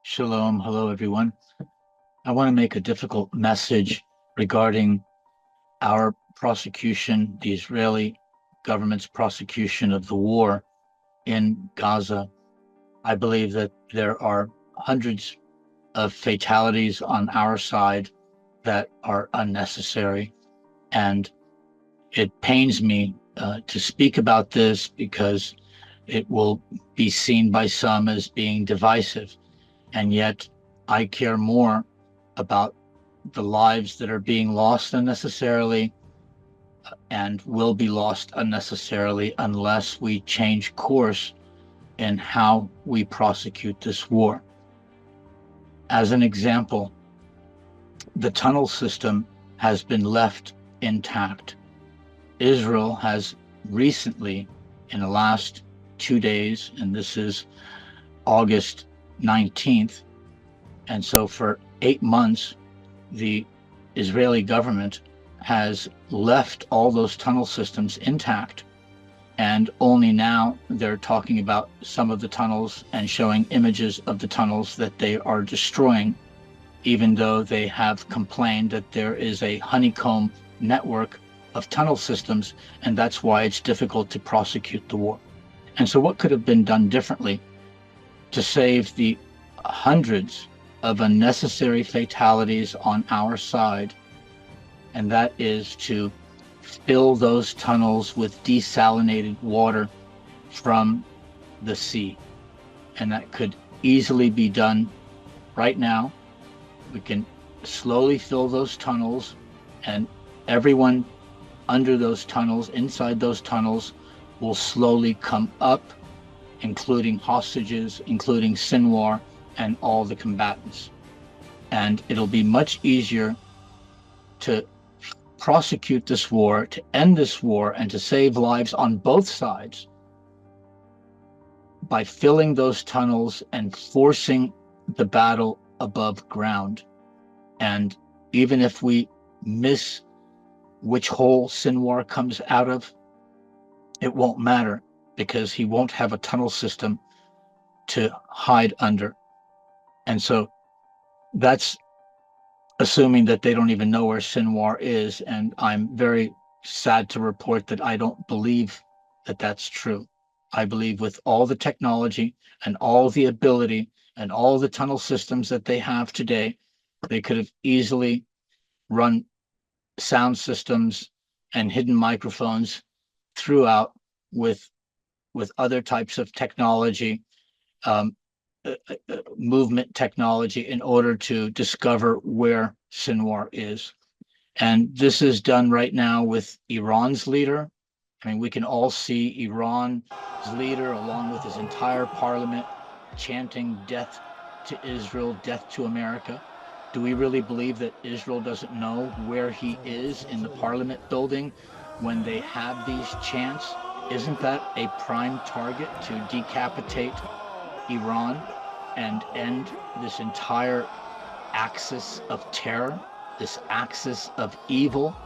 Shalom. Hello, everyone. I want to make a difficult message regarding our prosecution, the Israeli government's prosecution of the war in Gaza. I believe that there are hundreds of fatalities on our side that are unnecessary. And it pains me to speak about this because it will be seen by some as being divisive. And yet I care more about the lives that are being lost unnecessarily and will be lost unnecessarily unless we change course in how we prosecute this war. As an example, the tunnel system has been left intact. Israel has recently, in the last 2 days, and this is August 19th, and so for 8 months, the Israeli government has left all those tunnel systems intact. And only now they're talking about some of the tunnels and showing images of the tunnels that they are destroying, even though they have complained that there is a honeycomb network of tunnel systems, and that's why it's difficult to prosecute the war. And so what could have been done differently to save the hundreds of unnecessary fatalities on our side, and that is to fill those tunnels with desalinated water from the sea. And that could easily be done right now. We can slowly fill those tunnels, and everyone under those tunnels, inside those tunnels, will slowly come up, including hostages, including Sinwar, and all the combatants. And it'll be much easier to prosecute this war, to end this war, and to save lives on both sides by filling those tunnels and forcing the battle above ground. And even if we miss which hole Sinwar comes out of, it won't matter because he won't have a tunnel system to hide under. And so that's assuming that they don't even know where Sinwar is. And I'm very sad to report that I don't believe that that's true. I believe with all the technology and all the ability and all the tunnel systems that they have today, they could have easily run sound systems and hidden microphones throughout with other types of technology, um, movement technology, in order to discover where Sinwar is. And this is done right now with Iran's leader. I mean, we can all see Iran's leader, along with his entire parliament, chanting death to Israel, death to America. Do we really believe that Israel doesn't know where he is in the parliament building when they have these chants? Isn't that a prime target to decapitate Iran and end this entire axis of terror, this axis of evil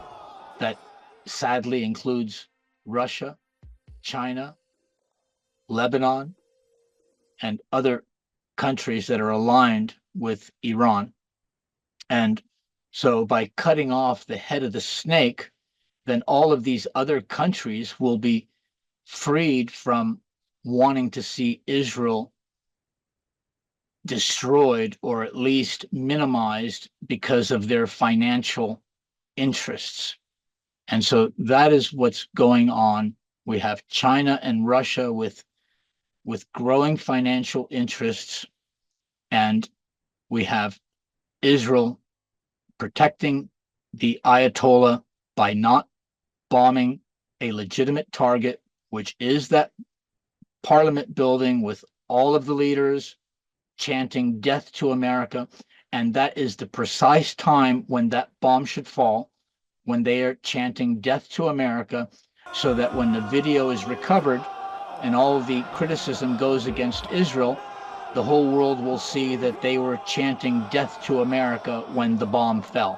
that sadly includes Russia, China, Lebanon, and other countries that are aligned with Iran? And so by cutting off the head of the snake, then all of these other countries will be freed from wanting to see Israel destroyed or at least minimized because of their financial interests. And so that is what's going on. We have China and Russia with growing financial interests, and we have Israel protecting the Ayatollah by not bombing a legitimate target, which is that parliament building with all of the leaders chanting death to America. And that is the precise time when that bomb should fall, when they are chanting death to America, so that when the video is recovered and all the criticism goes against Israel, the whole world will see that they were chanting death to America when the bomb fell.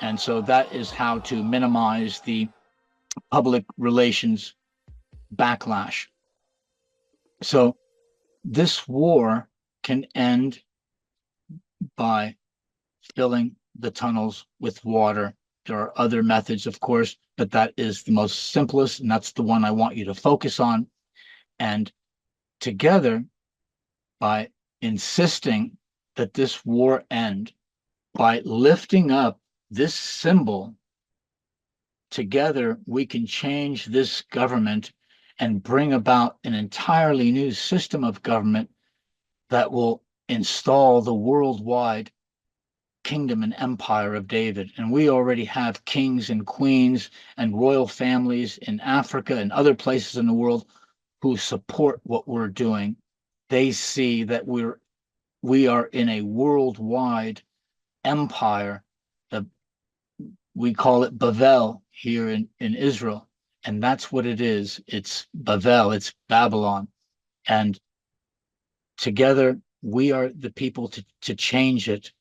And so that is how to minimize the public relations backlash. So this war can end by filling the tunnels with water. There are other methods, of course, but that is the most simplest, and that's the one I want you to focus on. And together, by insisting that this war end, by lifting up this symbol, together we can change this government and bring about an entirely new system of government that will install the worldwide kingdom and empire of David. And we already have kings and queens and royal families in Africa and other places in the world who support what we're doing. They see that we are in a worldwide empire. We call it Bavel here in Israel. And that's what it is. It's Bavel, it's Babylon. And together we are the people to change it.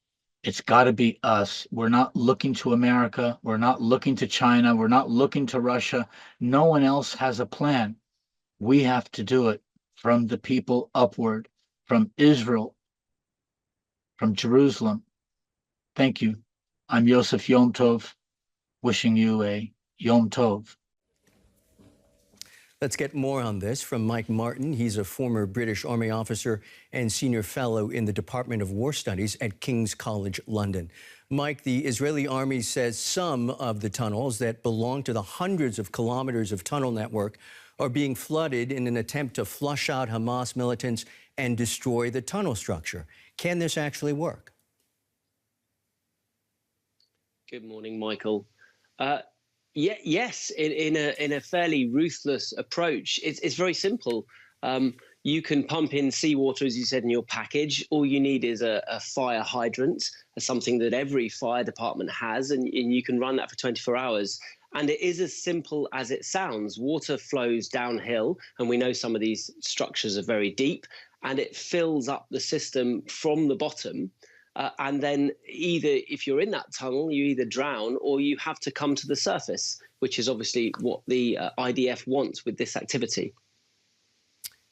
It's got to be us. We're not looking to America. We're not looking to China. We're not looking to Russia. No one else has a plan. We have to do it from the people upward, from Israel, from Jerusalem. Thank you. I'm Yosef Yom Tov, wishing you a Yom Tov. Let's get more on this from Mike Martin. He's a former British Army officer and senior fellow in the Department of War Studies at King's College London. Mike, the Israeli army says some of the tunnels that belong to the hundreds of kilometers of tunnel network are being flooded in an attempt to flush out Hamas militants and destroy the tunnel structure. Can this actually work? Good morning, Michael. Yes, in a fairly ruthless approach. It's very simple. You can pump in seawater, as you said, in your package. All you need is a fire hydrant, something that every fire department has, and you can run that for 24 hours. And it is as simple as it sounds. Water flows downhill, and we know some of these structures are very deep, and it fills up the system from the bottom. And then either if you're in that tunnel, you either drown or you have to come to the surface, which is obviously what the IDF wants with this activity.